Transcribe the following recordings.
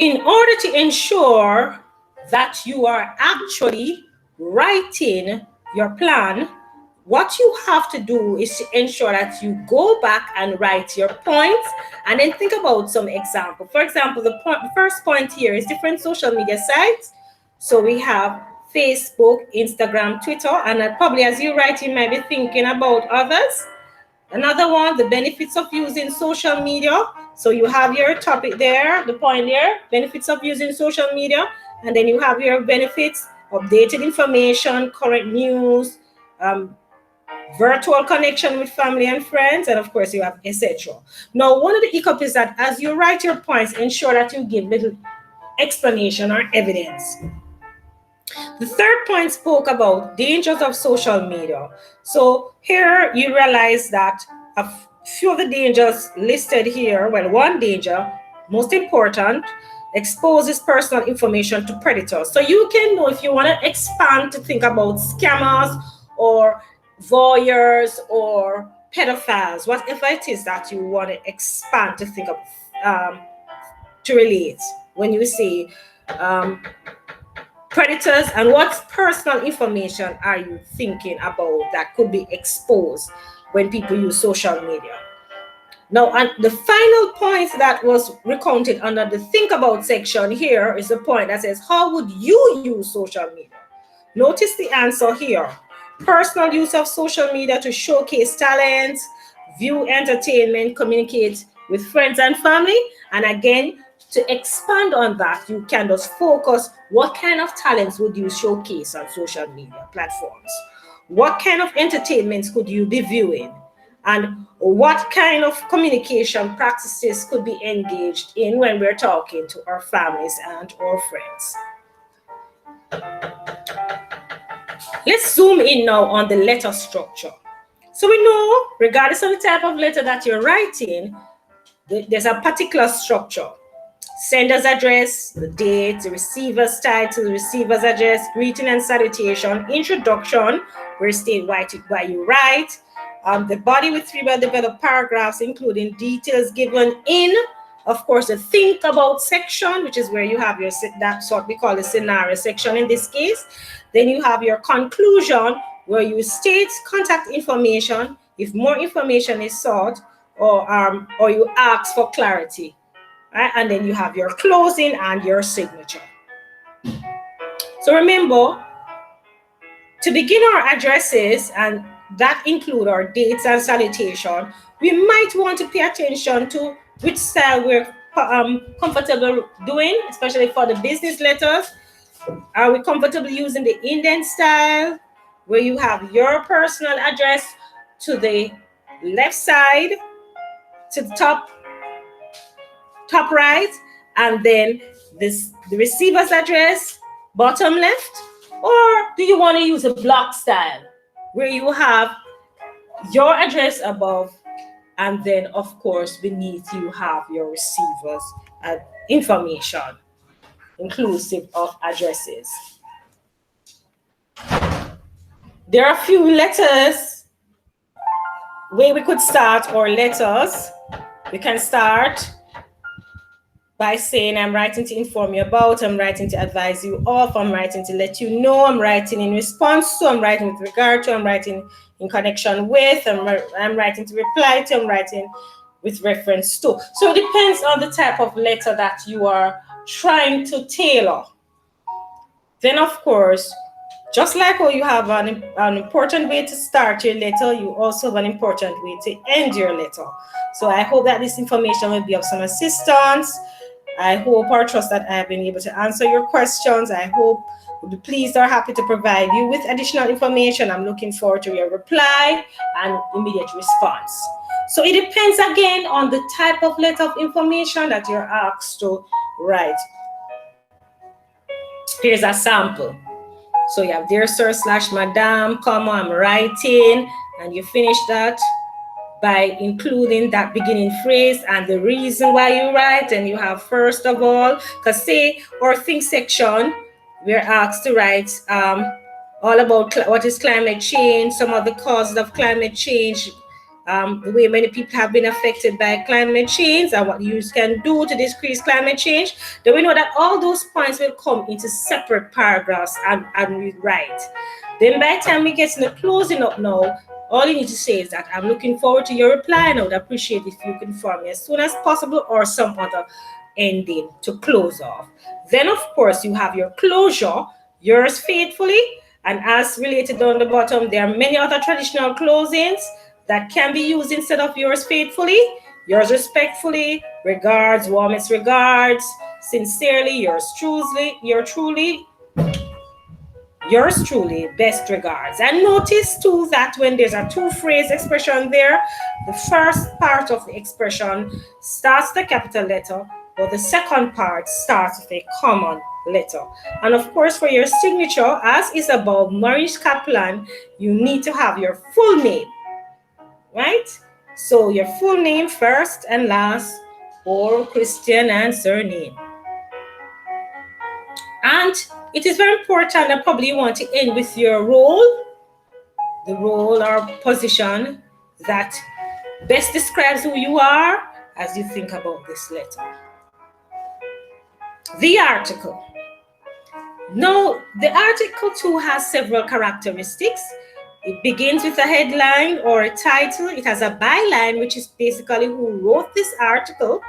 in order to ensure that you are actually writing your plan, what you have to do is to ensure that you go back and write your points and then think about some example. For example, the first point here is different social media sites. So we have Facebook, Instagram, Twitter, and probably as you write, you might be thinking about others. Another one, the benefits of using social media. So you have your topic there, the point there, benefits of using social media, and then you have your benefits, updated information, current news, virtual connection with family and friends, and of course you have etc. Now, one of the hiccups is that as you write your points, ensure that you give little explanation or evidence. The third point spoke about dangers of social media. So here you realize that a few of the dangers listed here, well, one danger, most important, exposes personal information to predators. So you can know if you want to expand to think about scammers or voyeurs or pedophiles, whatever it is that you want to expand to think of, to relate when you say predators, and what personal information are you thinking about that could be exposed when people use social media. Now, and the final point that was recounted under the think about section here is the point that says, how would you use social media? Notice the answer here. Personal use of social media to showcase talents, view entertainment, communicate with friends and family. And again, to expand on that, you can just focus what kind of talents would you showcase on social media platforms? What kind of entertainments could you be viewing? And what kind of communication practices could be engaged in when we're talking to our families and our friends? Let's zoom in now on the letter structure. So we know, regardless of the type of letter that you're writing, there's a particular structure. Sender's address, the date, the receiver's title, the receiver's address, greeting and salutation, introduction, where you state why you write, the body with 3 well-developed paragraphs, including details given in, of course, the think about section, which is where you have your, that's what we call the scenario section in this case. Then you have your conclusion, where you state contact information if more information is sought, or you ask for clarity. Right? And then you have your closing and your signature. So remember, to begin our addresses, and that include our dates and salutation, we might want to pay attention to which style we're comfortable doing, especially for the business letters. Are we comfortable using the indent style, where you have your personal address to the left side, to the top right, and then the receiver's address bottom left? Or do you want to use a block style, where you have your address above, and then of course beneath you have your receiver's information, inclusive of addresses? There are a few letters where we could start our letters. We can start by saying, I'm writing to inform you about, I'm writing to advise you of, I'm writing to let you know, I'm writing in response to, I'm writing with regard to, I'm writing in connection with, I'm writing to reply to, I'm writing with reference to. So it depends on the type of letter that you are trying to tailor. Then, of course, just like how you have an important way to start your letter, you also have an important way to end your letter. So I hope that this information will be of some assistance. I hope or trust that I have been able to answer your questions. I hope you'll be pleased or happy to provide you with additional information. I'm looking forward to your reply and immediate response. So it depends again on the type of letter of information that you're asked to write. Here's a sample. So you have dear sir / madam, comma, I'm writing, and you finish that by including that beginning phrase and the reason why you write. And you have first of all, because say our think section, we're asked to write all about what is climate change, some of the causes of climate change, the way many people have been affected by climate change and what you can do to decrease climate change, then we know that all those points will come into separate paragraphs and we write. Then by the time we get to the closing up now, all you need to say is that I'm looking forward to your reply and I would appreciate if you can inform me as soon as possible or some other ending to close off. Then, of course, you have your closure, yours faithfully, and as related down the bottom, there are many other traditional closings that can be used instead of yours faithfully, yours respectfully, regards, warmest regards, sincerely, yours truly, best regards. And notice too that when there's a two-phrase expression there, the first part of the expression starts the capital letter, but the second part starts with a common letter. And of course, for your signature, as is above, Maurice Kaplan, you need to have your full name, right? So your full name first and last, or Christian and surname. And it is very important that probably you want to end with your role, the role or position that best describes who you are as you think about this letter. The article. Now, the article too has several characteristics. It begins with a headline or a title. It has a byline, which is basically who wrote this article,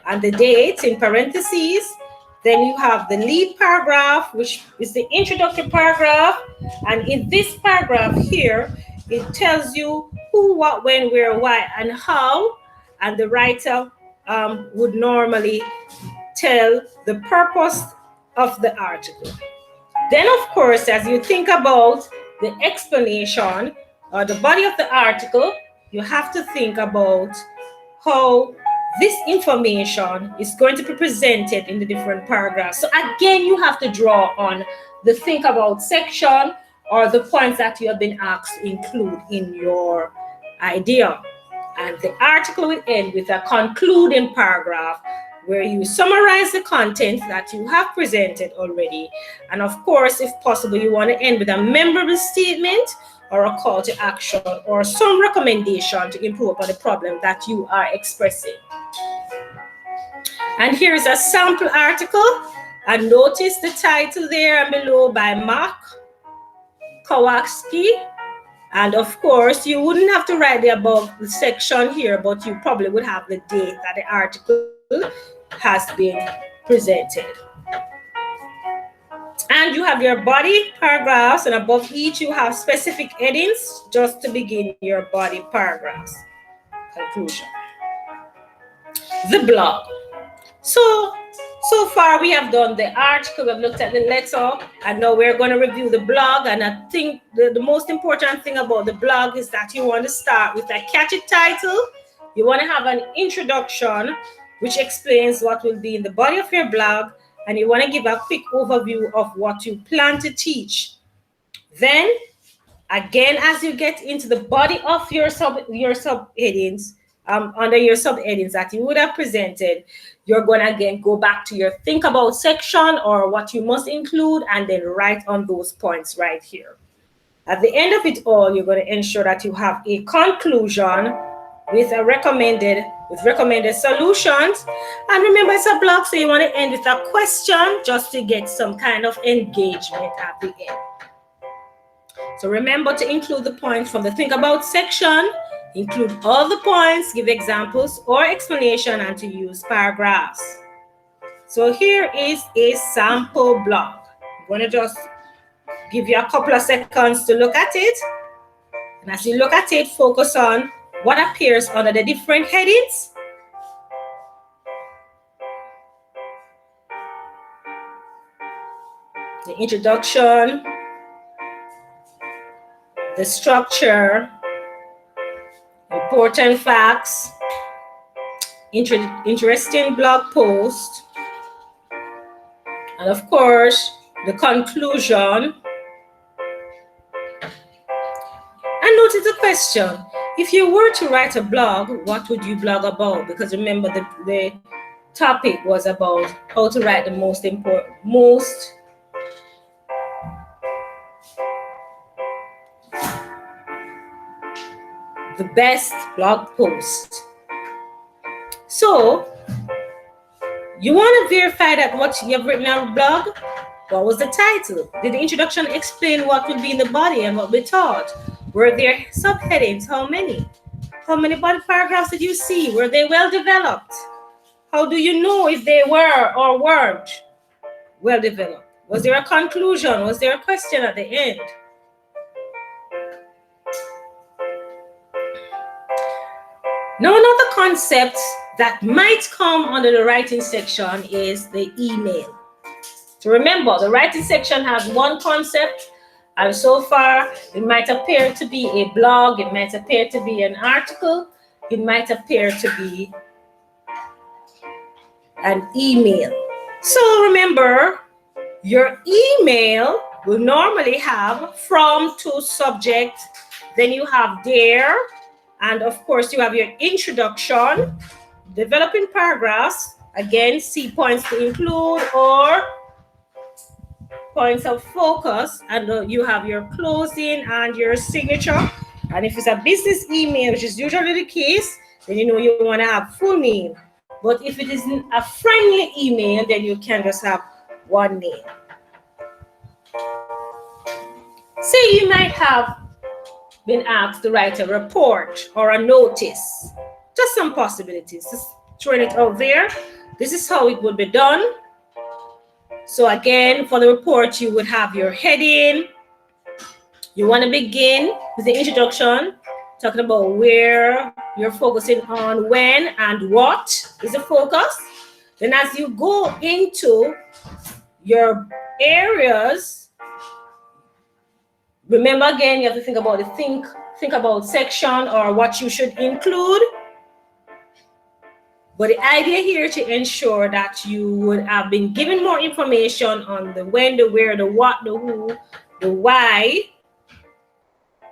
and the date in parentheses. Then you have the lead paragraph, which is the introductory paragraph. And in this paragraph here, it tells you who, what, when, where, why, and how. And the writer would normally tell the purpose of the article. Then, of course, as you think about the explanation or the body of the article, you have to think about how this information is going to be presented in the different paragraphs. So again, you have to draw on the think about section or the points that you have been asked to include in your idea. And the article will end with a concluding paragraph where you summarize the content that you have presented already. And of course, if possible, you want to end with a memorable statement or a call to action or some recommendation to improve upon the problem that you are expressing. And here's a sample article. And notice the title there and below by Mark Kowalski. And of course, you wouldn't have to write the above section here, but you probably would have the date that the article has been presented. And you have your body paragraphs, and above each you have specific headings just to begin your body paragraphs. Conclusion. The blog. So far we have done the article, we've looked at the letter, and now we're going to review the blog. And I think the most important thing about the blog is that you want to start with a catchy title. You want to have an introduction which explains what will be in the body of your blog, and you want to give a quick overview of what you plan to teach. Then, again, as you get into the body of your subheadings, under your subheadings that you would have presented, you're going to again go back to your think about section or what you must include, and then write on those points right here. At the end of it all, you're going to ensure that you have a conclusion with recommended solutions. And remember, it's a blog, so you want to end with a question just to get some kind of engagement at the end. So remember to include the points from the think about section, include all the points, give examples or explanation, and to use paragraphs. So here is a sample blog. I'm going to just give you a couple of seconds to look at it. And as you look at it, focus on what appears under the different headings. The introduction, the structure, important facts, interesting blog post, and of course, the conclusion. And notice the question. If you were to write a blog, what would you blog about? Because remember, the topic was about how to write the most the best blog post. So you want to verify that what you have written on a blog, what was the title? Did the introduction explain what will be in the body and what we taught? Were there subheadings? How many? How many body paragraphs did you see? Were they well developed? How do you know if they were or weren't well developed? Was there a conclusion? Was there a question at the end? Now, another concept that might come under the writing section is the email. So remember, the writing section has one concept, and so far it might appear to be a blog, it might appear to be an article, it might appear to be an email. So remember, your email will normally have from to subject, then you have there, and of course you have your introduction, developing paragraphs, again see points to include or points of focus, and you have your closing and your signature. And if it's a business email, which is usually the case, then you know you want to have full name. But if it isn't a friendly email, then you can just have one name. Say you might have been asked to write a report or a notice. Just some possibilities. Just throwing it out there. This is how it would be done. So again, for the report, you would have your heading. You want to begin with the introduction, talking about where you're focusing on, when and what is the focus. Then as you go into your areas, remember again, you have to think about the think about section or what you should include. But the idea here to ensure that you would have been given more information on the when, the where, the what, the who, the why.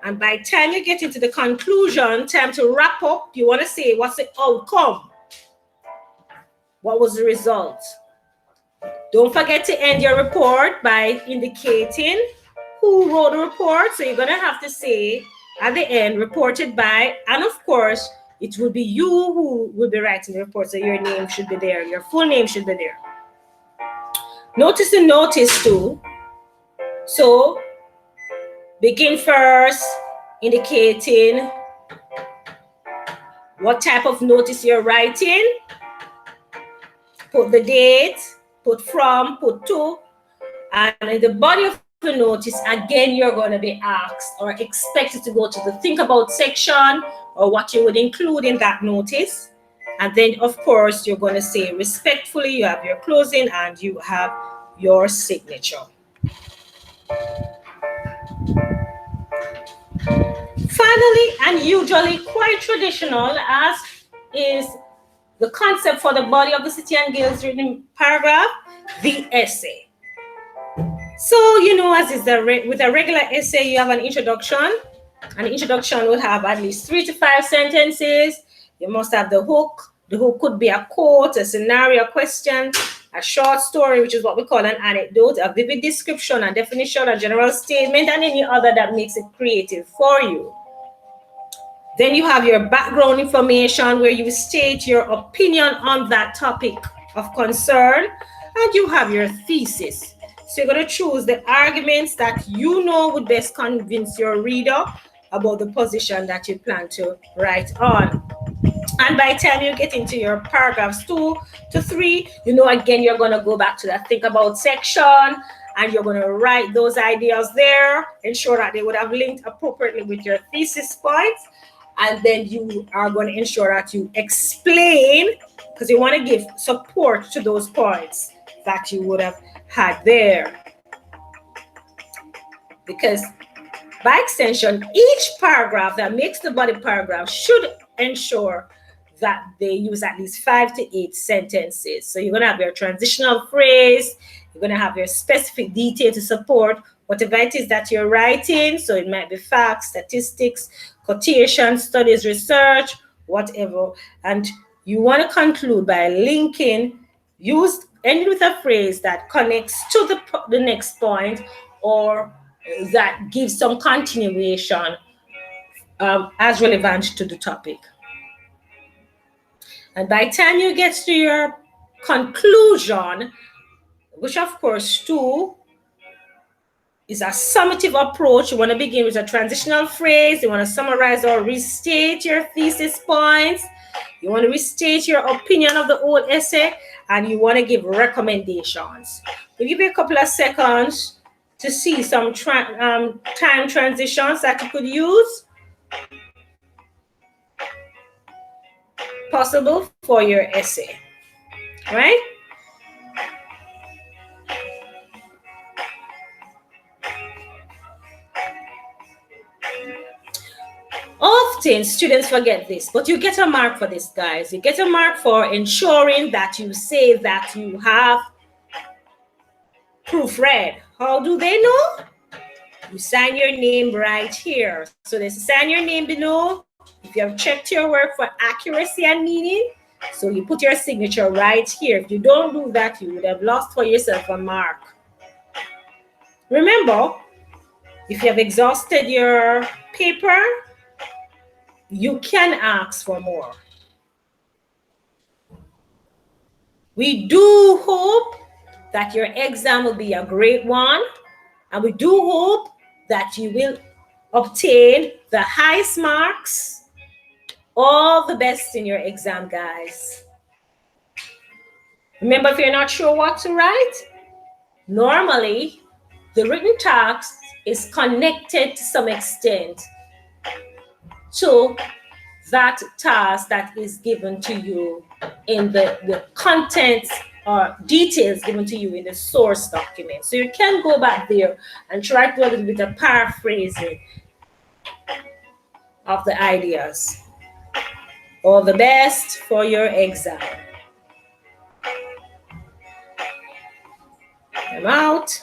And by the time you get into the conclusion, time to wrap up, you want to say, what's the outcome? What was the result? Don't forget to end your report by indicating who wrote the report. So you're going to have to say at the end, reported by, and of course, it will be you who will be writing the report. So your name should be there. Your full name should be there. Notice the notice too. So begin first, indicating what type of notice you're writing. Put the date, put from, put to, and in the body of the notice, again, you're going to be asked or expected to go to the think about section or what you would include in that notice. And then, of course, you're going to say respectfully, you have your closing and you have your signature. Finally, and usually quite traditional, as is the concept for the body of the City and Guilds written paragraph, the essay. So, you know, as is with a regular essay, you have an introduction. An introduction will have at least 3 to 5 sentences. You must have the hook. The hook could be a quote, a scenario, a question, a short story, which is what we call an anecdote, a vivid description, a definition, a general statement, and any other that makes it creative for you. Then you have your background information where you state your opinion on that topic of concern, and you have your thesis. So you're going to choose the arguments that you know would best convince your reader about the position that you plan to write on. And by the time you get into your paragraphs 2 to 3, you know, again, you're going to go back to that think about section and you're going to write those ideas there, ensure that they would have linked appropriately with your thesis points. And then you are going to ensure that you explain, because you want to give support to those points that you would have had there. Because by extension, each paragraph that makes the body paragraph should ensure that they use at least 5 to 8 sentences. So you're going to have your transitional phrase, you're going to have your specific detail to support whatever it is that you're writing. So it might be facts, statistics, quotation, studies, research, whatever. And you want to conclude by linking, end with a phrase that connects to the next point or that gives some continuation as relevant to the topic. And by the time you get to your conclusion, which of course too is a summative approach. You want to begin with a transitional phrase. You want to summarize or restate your thesis points. You want to restate your opinion of the whole essay, and you want to give recommendations. We'll give you a couple of seconds to see some time transitions that you could use possible for your essay, right? Often students forget this, but you get a mark for this, guys. You get a mark for ensuring that you say that you have proofread. How do they know? You sign your name right here. So there's sign your name below. If you have checked your work for accuracy and meaning, so you put your signature right here. If you don't do that, you would have lost for yourself a mark. Remember, if you have exhausted your paper, you can ask for more. We do hope that your exam will be a great one, and we do hope that you will obtain the highest marks. All the best in your exam, guys. Remember, if you're not sure what to write, normally the written text is connected to some extent to that task that is given to you in the contents or details given to you in the source document. So you can go back there and try to do a little bit of paraphrasing of the ideas. All the best for your exam. I'm out.